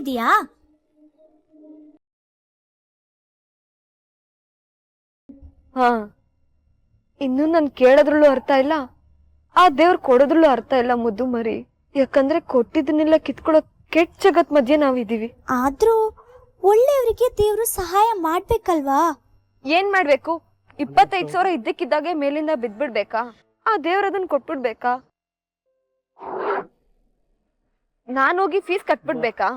ಇದೆಯಾ? ಹಾ, ಇನ್ನು ನನ್ ಕೇಳೋದ್ರಲ್ಲೂ ಅರ್ಥ ಇಲ್ಲ, ಆ ದೇವ್ರು ಕೊಡೋದ್ರಲ್ಲೂ ಅರ್ಥ ಇಲ್ಲ ಮುದ್ದು ಮರಿ. ಯಾಕಂದ್ರೆ ಕೊಟ್ಟಿದ್ದನ್ನೆಲ್ಲ ಕಿತ್ಕೊಳ್ಳೋ ಕೆಟ್ಟ ಜಗತ್ ಮಧ್ಯೆ ನಾವಿದೀವಿ. ಆದ್ರೂ ಒಳ್ಳೆಯವರಿಗೆ ದೇವ್ರು ಸಹಾಯ ಮಾಡ್ಬೇಕಲ್ವಾ? ಏನ್ ಮಾಡ್ಬೇಕು? 25,000 ಇದ್ದಕ್ಕಿದ್ದಾಗೆ ಮೇಲಿಂದ ಬಿದ್ಬಿಡ್ಬೇಕಾ? ಆ ದೇವ್ರ ಅದನ್ನ ಕೊಟ್ಬಿಡ್ಬೇಕಾ? ನಾನೋಗಿ ಫೀಸ್ ಕಟ್ಬಿಡ್ಬೇಕಾ?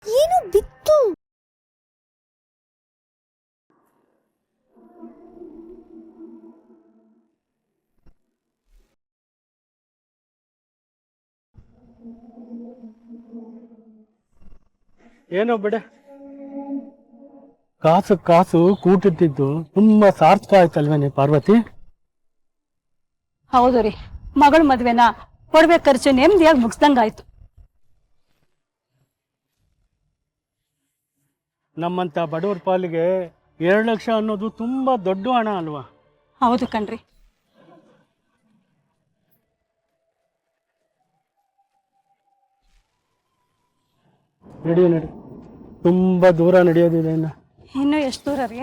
ಏನು ಬಿತ್ತು? ಏನೋ ಬಿಡೆ, ಕಾಸು ಕೂಟಿಟ್ಟಿದ್ದು ತುಂಬಾ ಸಾರ್ಥಕ ಆಯ್ತಲ್ವೇನೆ ಪಾರ್ವತಿ? ಹೌದು ರೀ, ಮಗಳ ಮದ್ವೆನ ಕೊಡ್বে ಖರ್ಚು ನೆಮ್ಮದಿಯಾಗಿ ಮುಗಿಸ್ದಂಗಾಯ್ತು. ನಮ್ಮಂತ ಬಡವರ ಪಾಲಿಗೆ 2 ಲಕ್ಷ ಅನ್ನೋದು ತುಂಬಾ ದೊಡ್ಡ ಹಣ ಅಲ್ವಾ? ಹೌದು ಕಣ್ರಿ. ನಡಿ, ತುಂಬಾ ದೂರ ನಡೆಯೋದಿದೆ. ಇನ್ನು ಎಷ್ಟು ದೂರ ರೀ?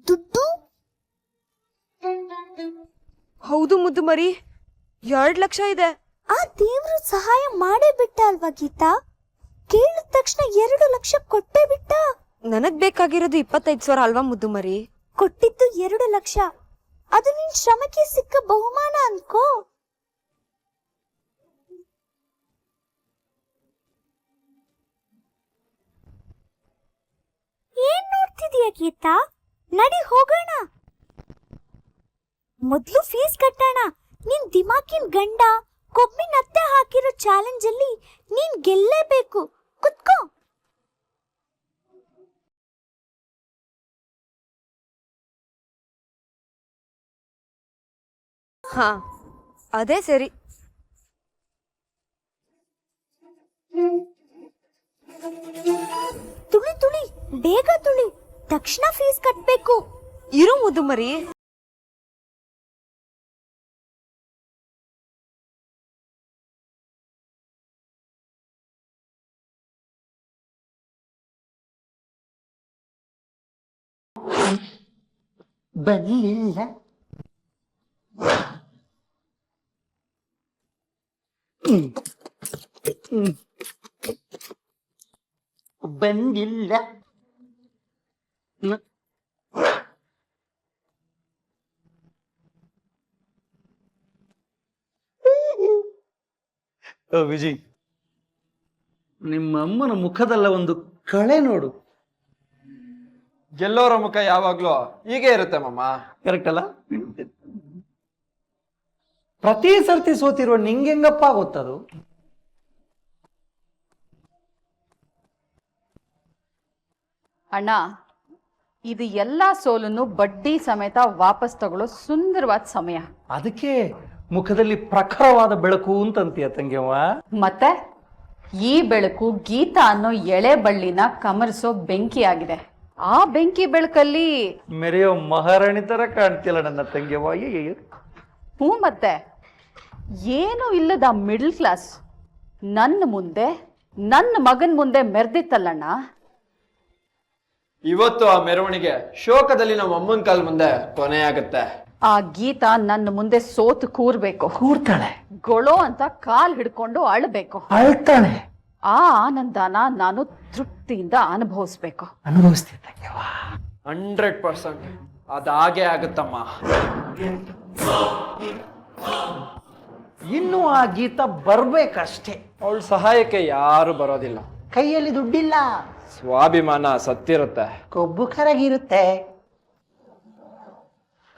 ದುಡ್ಡು? ಹೌದು ಮುದ್ದು ಮರಿ, 2 ಲಕ್ಷ ಇದೆ. ಆ ದೇವ್ರು ಸಹಾಯ ಮಾಡೇ ಬಿಟ್ಟ ಅಲ್ವಾ ಗೀತಾ? ಕೇಳಿದ ತಕ್ಷಣ 2 ಲಕ್ಷ ಕೊಟ್ಟೇ ಬಿಟ್ಟ. ನನಗ್ ಬೇಕಾಗಿರೋದು 25,000 ಅಲ್ವಾ ಮುದ್ದು ಮರಿ? ಕೊಟ್ಟಿದ್ದು 2 ಲಕ್ಷ. ಅದು ನಿನ್ ಶ್ರಮಕ್ಕೆ ಸಿಕ್ಕ ಬಹುಮಾನ ಅನ್ಕೋ. ಏನ್ ನೋಡ್ತಿದೀಯ ಗೀತಾ? ನಡಿ ಹೋಗೋಣ. ಮೊದ್ಲು ಫೀಸ್ ಕಟ್ಟೋಣ. ನಿನ್ ದಿಮಾಕಿನ್ ಗಂಡ ಕೊಬ್ಬಿನ ಅತ್ತೆ ಹಾಕಿರೋ ಚಾಲೆಂಜ್ ಅಲ್ಲಿ ನೀನ್ ಗೆಲ್ಲೇಬೇಕು. ಕುತ್ಕೋ. ಹಾ, ಅದೇ ಸರಿ. ತುಳಿ ಬೇಗ ತುಳಿ, ತಕ್ಷಣ ಫೀಸ್ ಕಟ್ಬೇಕು. ಇರು ಮುದ್ದು ಮರಿ. ಬಂದಿಲ್ಲ ಬಂದಿಲ್ಲ. ವಿಜಯ್, ನಿಮ್ಮ ಅಮ್ಮನ ಮುಖದಲ್ಲ ಒಂದು ಕಳೆ ನೋಡು. ಗೆಲ್ಲೋರ ಮುಖ ಯಾವಾಗ್ಲೂ ಹೀಗೆ ಇರುತ್ತೆ ಮಮ್ಮ. ಕರೆಕ್ಟ್ ಅಲ್ಲ? ಪ್ರತಿ ಸರ್ತಿ ಸೋತಿರುವ ನಿಂಗೆಂಗಪ್ಪ ಗೊತ್ತದು? ಅಣ್ಣ, ಇದು ಎಲ್ಲಾ ಸೋಲನ್ನು ಬಡ್ಡಿ ಸಮೇತ ವಾಪಸ್ ತಗೊಳ್ಳೋ ಸುಂದರವಾದ ಸಮಯ. ಅದಕ್ಕೆ ಮುಖದಲ್ಲಿ ಪ್ರಖರವಾದ ಬೆಳಕು ಅಂತಂತೀಯ ತಂಗಿಯವ್ವ. ಮತ್ತೆ ಈ ಬೆಳಕು ಗೀತಾ ಅನ್ನೋ ಎಳೆ ಬಳ್ಳಿನ ಕಮರಿಸೋ ಬೆಂಕಿ ಆಗಿದೆ. ಆ ಬೆಂಕಿ ಬೆಳಕಲ್ಲಿ ಮೆರೆಯೋ ಮಹಾರಾಣಿ ತರ ಕಾಣ್ತಿಲ್ಲ ನನ್ನ ತಂಗಿಯವ್ವ. ಹ್ಞೂ, ಮತ್ತೆ ಏನೂ ಇಲ್ಲದ ಮಿಡಲ್ ಕ್ಲಾಸ್ ನನ್ನ ಮುಂದೆ ನನ್ನ ಮಗನ್ ಮುಂದೆ ಮೆರೆದಿತ್ತಲ್ಲಣ್ಣ. ಇವತ್ತು ಆ ಮೆರವಣಿಗೆ ಶೋಕದಲ್ಲಿ ನಮ್ಮ ಅಮ್ಮನ ಕಾಲ್ ಮುಂದೆ ಕೊನೆಯಾಗುತ್ತೆ. ಆ ಗೀತಾ ನನ್ನ ಮುಂದೆ ಸೋತು ಕೂರ್ಬೇಕು. ಕೂರ್ತಾಳೆ, ಗೊಳೋ ಅಂತ ಕಾಲ್ ಹಿಡ್ಕೊಂಡು ಅಳ್ಬೇಕು. ಅಳ್ತಾಳೆ, ಆ ಆನಂದನ ನಾನು ತೃಪ್ತಿಯಿಂದ ಅನುಭವಿಸ್ಬೇಕು. ಅನುಭವಿಸ್ತೀಯ ತಂಗ್ಯವ್ವ. 100% ಅದಾಗೆ ಆಗುತ್ತಮ್ಮ. ಇನ್ನು ಆ ಗೀತ ಬರ್ಬೇಕಷ್ಟೇ. ಅವಳ ಸಹಾಯಕ್ಕೆ ಯಾರು ಬರೋದಿಲ್ಲ. ಕೈಯಲ್ಲಿ ದುಡ್ಡಿಲ್ಲ, ಸ್ವಾಭಿಮಾನ ಸತ್ತಿರುತ್ತೆ, ಕೊಬ್ಬು ಕರಗಿರುತ್ತೆ.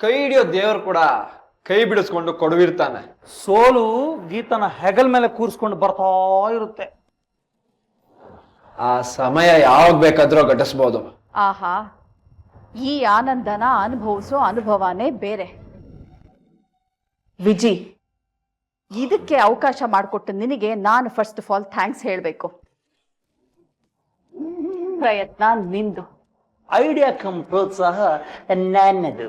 ಕೈ ಹಿಡಿಯೋ ದೇವ್ರು ಕೂಡ ಕೈ ಬಿಡಿಸ್ಕೊಂಡು ಕೊಡುವಿರ್ತಾನೆ. ಸೋಲು ಗೀತನ ಹೆಗಲ್ ಮೇಲೆ ಕೂರಿಸ್ಕೊಂಡು ಬರ್ತಾ ಇರುತ್ತೆ. ಆ ಸಮಯ ಯಾವಾಗ ಬೇಕಾದ್ರೂ ಘಟಿಸ್ಬೋದು. ಆಹಾ, ಈ ಆನಂದನ ಅನುಭವಿಸೋ ಅನುಭವನೇ ಬೇರೆ. ವಿಜಿ, ಇದಕ್ಕೆ ಅವಕಾಶ ಮಾಡಿಕೊಟ್ಟು ನಿನಗೆ ನಾನು ಫಸ್ಟ್ ಆಫ್ ಆಲ್ ಥ್ಯಾಂಕ್ಸ್ ಹೇಳಬೇಕು. ಪ್ರಯತ್ನ ನಿಂದು. ಐಡಿಯಾ ಕಮ್ ಪ್ರೋತ್ಸಾಹ ನನ್ನದು.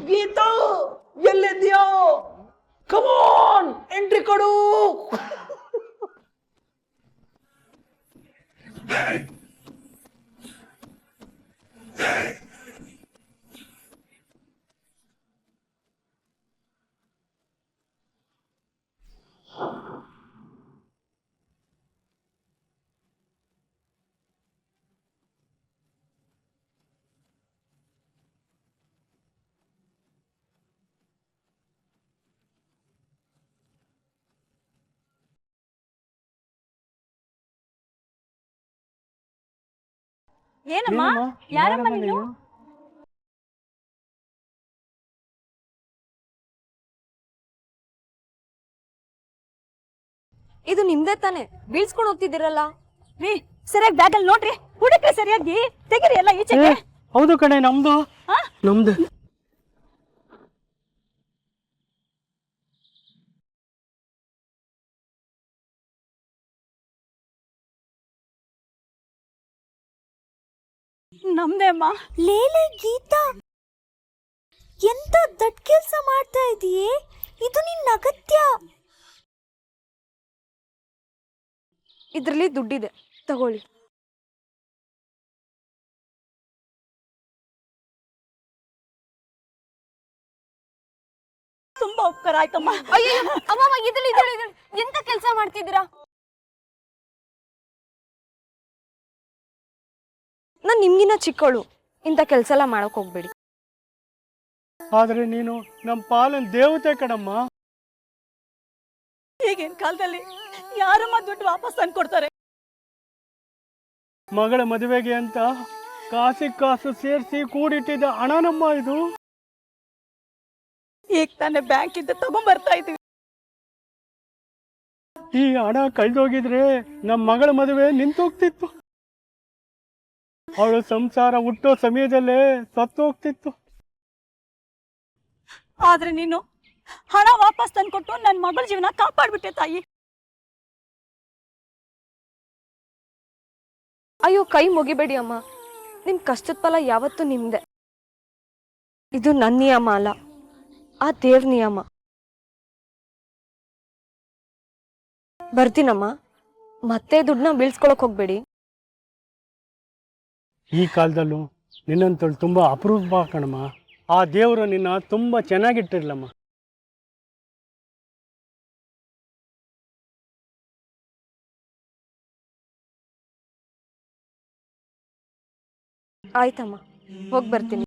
ಗೀತು ಎಲ್ಲಿದ್ಯೋ? ಕಮಾನ್, ಎಂಟ್ರಿ ಕೊಡು. ಏನಮ್ಮ, ಯಾರಮ್ಮ ನೀನು? ಇದು ನಿಮ್ದೇ ತಾನೆ, ಬೀಳ್ಸ್ಕೊಂಡು ಹೋಗ್ತಿದ್ದೀರಲ್ಲ. ರೀ, ಸರಿಯಾಗಿ ಬ್ಯಾಗಲ್ಲಿ ನೋಡ್ರಿ, ಹುಡುಕ್ರಿ ಸರಿಯಾಗಿ, ತೆಗಿರಿ ಎಲ್ಲ ಈಚೆಗೆ. ಹೌದು ಕಣೆ, ನಮ್ದು ನಮ್ದು. ನಮ್ದೇ ಅಮ್ಮ. ಲೇಲೆ ಗೀತಾ, ಎಂತ ದೊಡ್ಡ ಕೆಲಸ ಮಾಡ್ತಾ ಇದೀಯೇ? ಇದು ನಿನ್ನ ಅಗತ್ಯ. ಇದ್ರಲ್ಲಿ ದುಡ್ಡಿದೆ, ತಗೊಳ್ಳಿ. ತುಂಬಾ ಉಪಕಾರ ಆಯ್ತಮ್ಮ. ಅಯ್ಯೋ ಅಮ್ಮಮ್ಮ, ಇದ್ರಲ್ಲಿ ಎಂತ ಕೆಲಸ ಮಾಡ್ತಿದ್ದೀರಾ? ನಾನ್ ನಿಮ್ಗಿನ್ನ ಚಿಕ್ಕವಳು, ಇಂಥ ಕೆಲಸ ಎಲ್ಲ ಮಾಡಕ್ ಹೋಗ್ಬೇಡಿ. ಆದ್ರೆ ನೀನು ನಮ್ಮ ಪಾಲನ್ ದೇವತೆ ಕಣಮ್ಮ. ಈಗಿನ ಕಾಲದಲ್ಲಿ ಯಾರಮ್ಮ ದುಡ್ಡು ವಾಪಸ್ ತಂದ್ಕೊಡ್ತಾರೆ? ಮಗಳ ಮದುವೆಗೆ ಅಂತ ಕಾಸು ಸೇರಿಸಿ ಕೂಡಿಟ್ಟಿದ್ದ ಹಣನಮ್ಮ ಇದು. ಈಗ ತಾನೇ ಬ್ಯಾಂಕ್ ಇಂದ ತಗೊಂಡ್ಬರ್ತಾ ಇದೀವಿ. ಈ ಹಣ ಕಳ್ದೋಗಿದ್ರೆ ನಮ್ಮ ಮಗಳ ಮದುವೆ ನಿಂತೋಗ್ತಿತ್ತು. ಅವಳು ಸಂಸಾರ ಹುಟ್ಟೋ ಸಮಯದಲ್ಲೇ ಸತ್ತೋಗ್ತಿತ್ತು. ಆದ್ರೆ ನೀನು ಹಣ ವಾಪಸ್ ತಂದ್ಕೊಟ್ಟು ನನ್ನ ಮಗಳ ಜೀವನ ಕಾಪಾಡ್ಬಿಟ್ಟೆ ತಾಯಿ. ಅಯ್ಯೋ, ಕೈ ಮುಗಿಬೇಡಿ ಅಮ್ಮ, ನಿಮ್ ಕಷ್ಟದ ಫಲ ಯಾವತ್ತೂ ನಿಮ್ದೆ. ಇದು ನನ್ನ ನಿಯಮ ಅಲ್ಲ, ಆ ದೇವ್ರ ನಿಯಮ. ಬರ್ತೀನಮ್ಮ, ಮತ್ತೆ ದುಡ್ಡನ್ನ ಬೀಳ್ಸ್ಕೊಳಕ್ ಹೋಗ್ಬೇಡಿ. ಈ ಕಾಲದಲ್ಲೂ ನಿನ್ನಂತಳು ತುಂಬಾ ಅಪರೂಪ ಕಣಮ್ಮ. ಆ ದೇವರು ನಿನ್ನ ತುಂಬಾ ಚೆನ್ನಾಗಿಟ್ಟಿರ್ಲಮ್ಮ. ಆಯ್ತಮ್ಮ, ಹೋಗಿ ಬರ್ತೀನಿ.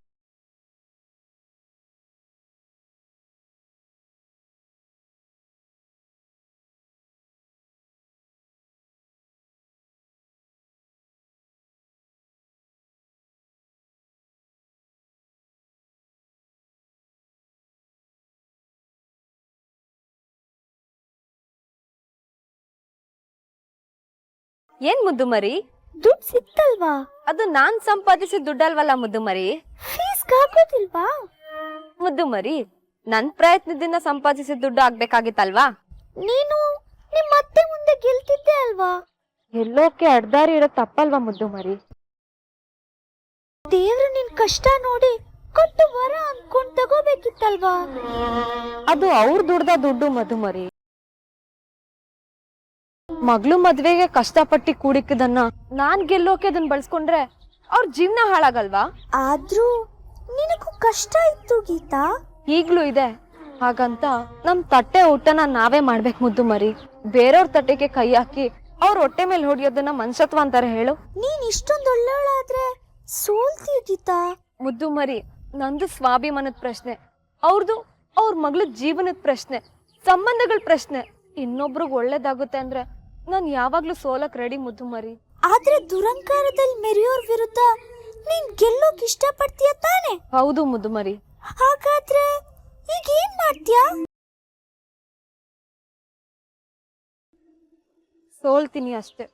ಏನ್ ಮುದ್ದು ಮರಿ, ದುಡ್ಡು ಸಿಕ್ತಲ್ವಾ? ಅದು ನಾನ್ ಸಂಪಾದಿಸಿದ ದುಡ್ಡಲ್ವಲ್ಲ ಮುದ್ದು ಮರಿ. ಫೀಸ್ ಹಾಕೋದಿಲ್ವಾ? ಮುದ್ದು ಮರಿ, ನನ್ ಪ್ರಯತ್ನದಿಂದ ಸಂಪಾದಿಸಿದ ದುಡ್ಡು ಆಗ್ಬೇಕಾಗಿತ್ತಲ್ವಾ? ನೀನು ನಿಮ್ಮ ಅತ್ತೆ ಮುಂದೆ ಗೆಲ್ತಿದ್ದೆ ಅಲ್ವಾ? ಎಲ್ಲೋಕೆ ಅಡ್ದಾರಿ ಇರೋ ತಪ್ಪಲ್ವಾ ಮುದ್ದು ಮರಿ? ದೇವ್ರು ನಿನ್ ಕಷ್ಟ ನೋಡಿ ಕೊಟ್ಟು ವರ ಅನ್ಕೊಂಡ್ ತಗೋಬೇಕಿತ್ತಲ್ವಾ? ಅದು ಅವ್ರ ದುಡ್ದ ದುಡ್ಡು ಮಧು ಮರಿ. ಮಗಳು ಮದ್ವೆಗೆ ಕಷ್ಟಪಟ್ಟು ಕೂಡಿಕ್ಕದನ್ನ ನಾನ್ ಗೆಲ್ಲೋಕೆ ಅದನ್ನ ಬಳಸ್ಕೊಂಡ್ರೆ ಅವ್ರ ಜೀವನ ಹಾಳಾಗಲ್ವಾ? ಆದ್ರೂ ನಿನಗೂ ಕಷ್ಟ ಇತ್ತು ಗೀತಾ. ಈಗ್ಲೂ ಇದೆ. ಹಾಗಂತ ನಮ್ ತಟ್ಟೆ ಊಟನ ನಾವೇ ಮಾಡ್ಬೇಕು ಮುದ್ದು ಮರಿ. ಬೇರೆಯವ್ರ ತಟ್ಟೆಗೆ ಕೈ ಹಾಕಿ ಅವ್ರ ಹೊಟ್ಟೆ ಮೇಲೆ ಹೊಡಿಯೋದನ್ನ ಮನ್ಸತ್ವ ಅಂತಾರೆ ಹೇಳು? ನೀನ್ ಇಷ್ಟೊಂದು ಒಳ್ಳೆಯವಳಾದ್ರೆ ಸೋಲ್ತೀಯ ಗೀತಾ. ಮುದ್ದು ಮರಿ, ನಂದು ಸ್ವಾಭಿಮಾನದ ಪ್ರಶ್ನೆ, ಅವ್ರದ್ದು ಅವ್ರ ಮಗಳ ಜೀವನದ ಪ್ರಶ್ನೆ, ಸಂಬಂಧಗಳ ಪ್ರಶ್ನೆ. ಇನ್ನೊಬ್ರಿಗೆ ಒಳ್ಳೇದಾಗುತ್ತೆ ಅಂದ್ರೆ ನಾನ್ ಯಾವಾಗ್ಲೂ ಸೋಲಕ್ ರೆಡಿ ಮುದ್ದು ಮರಿ. ಆದ್ರೆ ದುರಂಕಾರದಲ್ಲಿ ಮೆರೆಯೋರ್ ವಿರುದ್ಧ ನೀನ್ ಗೆಲ್ಲೋಕ್ ಇಷ್ಟಪಡ್ತೀಯ ತಾನೆ? ಹೌದು ಮುದ್ದು ಮರಿ. ಹಾಗಾದ್ರೆ ಈಗ ಏನ್ ಮಾಡ್ತೀಯಾ? ಸೋಲ್ತೀನಿ ಅಷ್ಟೇ.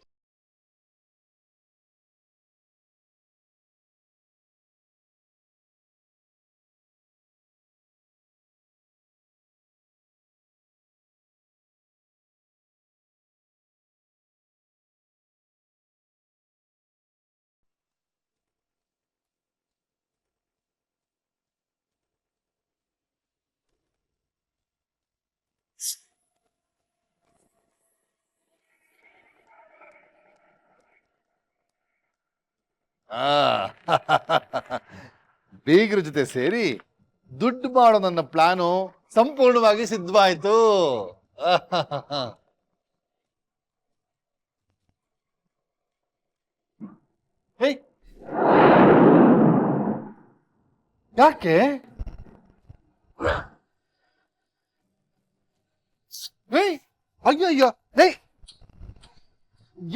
ಆ ಬೀಗ್ರ ಜೊತೆ ಸೇರಿ ದುಡ್ಡು ಮಾಡೋ ನನ್ನ ಪ್ಲಾನು ಸಂಪೂರ್ಣವಾಗಿ ಸಿದ್ಧವಾಯ್ತು. ಹೇ, ಯಾಕೆ ಅಯ್ಯೋ ಅಯ್ಯೋ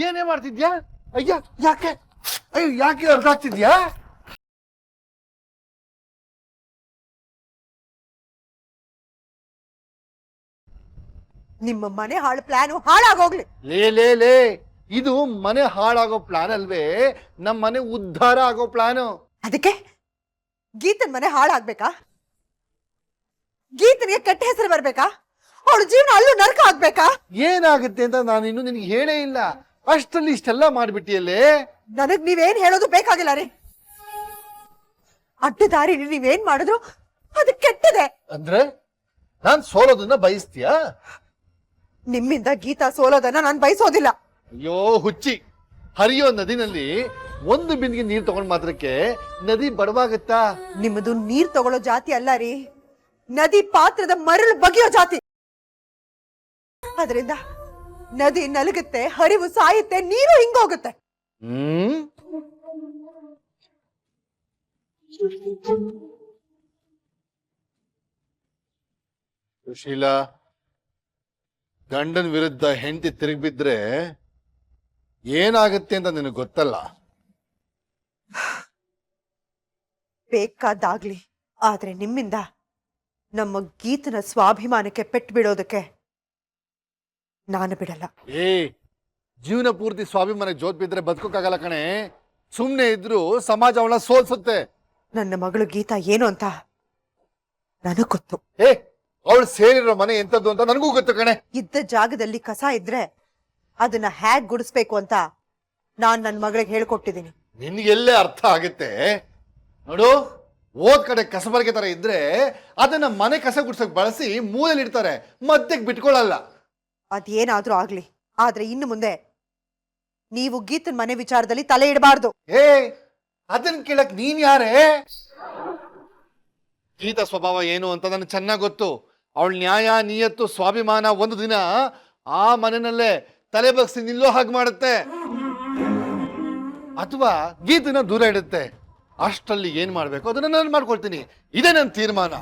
ಏನೇ ಮಾಡ್ತಿದ್ಯಾ? ಅಯ್ಯ ಯಾಕೆ? ಅಯ್ಯೋ ಯಾಕೆ ಅರ್ಥ ಆಗ್ತಿದ್ಯಾ? ನಿಮ್ಮ ಮನೆ ಹಾಳು ಪ್ಲಾನು ಹಾಳಾಗೋಗ್ಲಿ. ಲೇ ಲೇ ಲೇ, ಇದು ಮನೆ ಹಾಳಾಗೋ ಪ್ಲಾನ್ ಅಲ್ವೇ, ನಮ್ಮ ಮನೆ ಉದ್ಧಾರ ಆಗೋ ಪ್ಲಾನು. ಅದಕ್ಕೆ ಗೀತನ್ ಮನೆ ಹಾಳಾಗ್ಬೇಕಾ? ಗೀತನಿಗೆ ಕೆಟ್ಟ ಹೆಸರು ಬರ್ಬೇಕಾ? ಅವಳ ಜೀವನ ಅಲ್ಲೂ ನರಕ ಆಗ್ಬೇಕಾ? ಏನಾಗುತ್ತೆ ಅಂತ ನಾನು ಇನ್ನು ನಿನಗೆ ಹೇಳೇ ಇಲ್ಲ, ಅಷ್ಟರಲ್ಲಿ ಇಷ್ಟೆಲ್ಲ ಮಾಡ್ಬಿಟ್ಟಿಯಲ್ಲೇ. ನನಗ್ ನೀವೇನ್ ಹೇಳೋದು ಬೇಕಾಗಿಲ್ಲ ರೀ. ಅಡ್ಡ ದಾರಿ ನೀವೇನ್ ಮಾಡಿದ್ರು ಅದು ಕೆಟ್ಟದೆ. ಅಂದ್ರೆ ನಾನ್ ಸೋಲೋದನ್ನ ಬಯಸ್ತೀಯಾ? ನಿಮ್ಮಿಂದ ಗೀತಾ ಸೋಲೋದನ್ನ ನಾನ್ ಬಯಸೋದಿಲ್ಲ. ಅಯ್ಯೋ ಹುಚ್ಚಿ, ಹರಿಯೋ ನದಿನಲ್ಲಿ ಒಂದು ಬಿಂದಿಗೆ ನೀರ್ ತಗೊಂಡ್ ಮಾತ್ರಕ್ಕೆ ನದಿ ಬಡವಾಗತ್ತಾ? ನಿಮ್ಮದು ನೀರ್ ತಗೊಳ್ಳೋ ಜಾತಿ ಅಲ್ಲ ರೀ, ನದಿ ಪಾತ್ರದ ಮರಳು ಬಗೆಯೋ ಜಾತಿ. ಅದರಿಂದ ನದಿ ನಲಗುತ್ತೆ, ಹರಿವು ಸಾಯುತ್ತೆ, ನೀರು ಹಿಂಗೋಗುತ್ತೆ. ಸುಶೀಲಾ, ಗಂಡನ ವಿರುದ್ಧ ಹೆಂಡತಿ ತಿರುಗಿಬಿದ್ರೆ ಏನಾಗುತ್ತೆ ಅಂತ ನಿನಗೆ ಗೊತ್ತಲ್ಲ. ಬೇಕಾದಾಗ್ಲಿ, ಆದ್ರೆ ನಿಮ್ಮಿಂದ ನಮ್ಮ ಗೀತನ ಸ್ವಾಭಿಮಾನಕ್ಕೆ ಪೆಟ್ಟು ಬಿಡೋದಕ್ಕೆ ನಾನು ಬಿಡಲ್ಲ. ಜೀವನ ಪೂರ್ತಿ ಸ್ವಾಭಿಮಾನ ಜೋತ್ ಬಿದ್ರೆ ಬದುಕೋಕ್ಕಾಗಲ್ಲ ಕಣೆ. ಸುಮ್ನೆ ಇದ್ರು ಸಮಾಜ ಅವಳ ಸೋಲ್ಸುತ್ತೆ. ನನ್ನ ಮಗಳು ಗೀತಾ ಏನು ಅಂತ ನನಗ್ ಗೊತ್ತು. ಅವಳು ಸೇರಿರೋ ಮನೆ ಎಂತದ್ದು ಅಂತ ನನಗೂ ಗೊತ್ತು ಕಣೆ. ಇದ್ದ ಜಾಗದಲ್ಲಿ ಕಸ ಇದ್ರೆ ಅದನ್ನ ಹ್ಯಾಗ್ ಗುಡಿಸ್ಬೇಕು ಅಂತ ನಾನ್ ನನ್ನ ಮಗಳಿಗೆ ಹೇಳ್ಕೊಟ್ಟಿದ್ದೀನಿ. ನಿನ್ಗೆಲ್ಲೇ ಅರ್ಥ ಆಗುತ್ತೆ ನೋಡು. ಓದ್ ಕಡೆ ಕಸಬರ್ಗೆ ತರ ಇದ್ರೆ ಅದನ್ನ ಮನೆ ಕಸ ಗುಡ್ಸಕ್ ಬಳಸಿ ಮೂಲೆಯಲ್ಲಿ ಇಡ್ತಾರೆ, ಮಧ್ಯಕ್ಕೆ ಬಿಟ್ಕೊಳ್ಳಲ್ಲ. ಅದೇನಾದ್ರೂ ಆಗ್ಲಿ, ಆದ್ರೆ ಇನ್ನು ಮುಂದೆ ನೀವು ಗೀತನ್ ಮನೆ ವಿಚಾರದಲ್ಲಿ ತಲೆ ಇಡಬಾರ್ದು. ಅದನ್ನ ಕೇಳಕ್ ನೀನ್ ಯಾರೇ? ಗೀತ ಸ್ವಭಾವ ಏನು ಅಂತ ನನಗೆ ಚೆನ್ನಾಗ್ ಗೊತ್ತು. ಅವಳ ನ್ಯಾಯ, ನಿಯತ್ತು, ಸ್ವಾಭಿಮಾನ ಒಂದು ದಿನ ಆ ಮನೆಯಲ್ಲೇ ತಲೆ ಬಗ್ಸಿ ನಿಲ್ಲೋ ಹಾಗೆ ಮಾಡುತ್ತೆ, ಅಥವಾ ಗೀತನ ದೂರ ಇಡುತ್ತೆ. ಅಷ್ಟರಲ್ಲಿ ಏನ್ ಮಾಡ್ಬೇಕು ಅದನ್ನ ನಾನು ಮಾಡ್ಕೊಳ್ತೀನಿ. ಇದೇ ನನ್ನ ತೀರ್ಮಾನ.